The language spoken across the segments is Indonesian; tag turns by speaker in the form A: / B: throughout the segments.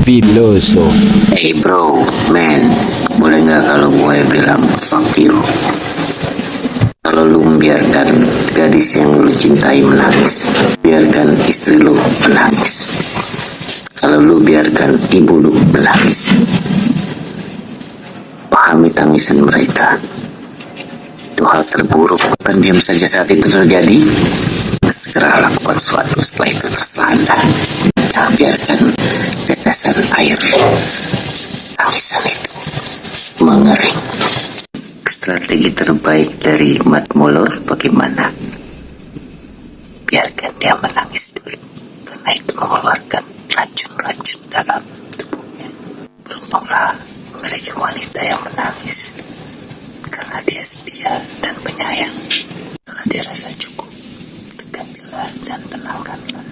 A: Filoso.
B: Hey bro, man, boleh nggak kalau gue bilang fuck you? Kalau lu membiarkan gadis yang lu cintai menangis, biarkan istri lu menangis. Kalau lu biarkan ibu lu menangis, pahami tangisan mereka. Itu hal terburuk. Bukan diam saja saat itu terjadi. Segera lakukan sesuatu setelah itu terserah Anda. Jangan biarkan tetesan air tangisan itu mengering. Strategi terbaik dari Mat Mulur bagaimana? Biarkan dia menangis dulu, karena itu mengeluarkan racun-racun dalam tubuhnya. Beruntunglah memiliki wanita yang menangis karena dia setia dan penyayang. Karena dia rasa cukup, dekatilah dan tenangkanlah.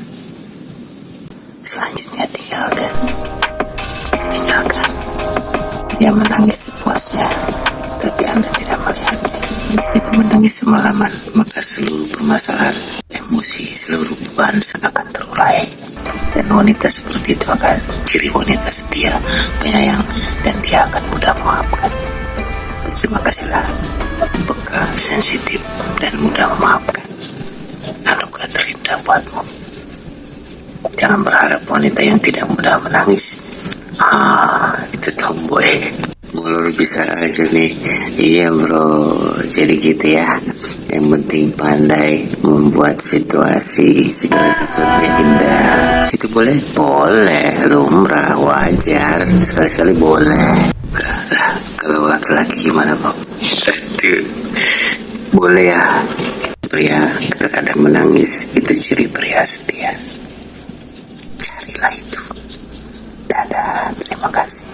B: Selanjutnya tinggalkan. Dia menangis sepuasnya, tapi Anda tidak melihatnya. Kita menangis semalaman, maka seluruh permasalahan, emosi, seluruh beban akan terurai. Dan wanita seperti itu akan ciri wanita setia, penyayang, dan dia akan mudah memaafkan. Terima kasihlah, peka, sensitif, dan mudah memaafkan. Anugerah terindah buatmu. Jangan berharap wanita yang tidak mudah menangis. Itu tomboy. Mulur bisa aja nih. Iya bro, jadi gitu ya. Yang penting pandai membuat situasi segala sesuatu yang indah. Itu boleh? Boleh, lumrah, wajar. Sekali-sekali boleh. Lah, kalau laki-laki gimana bang? Aduh, boleh ya. Pria kadang-kadang menangis, itu ciri pria setia. Carilah itu. Dadah, terima kasih.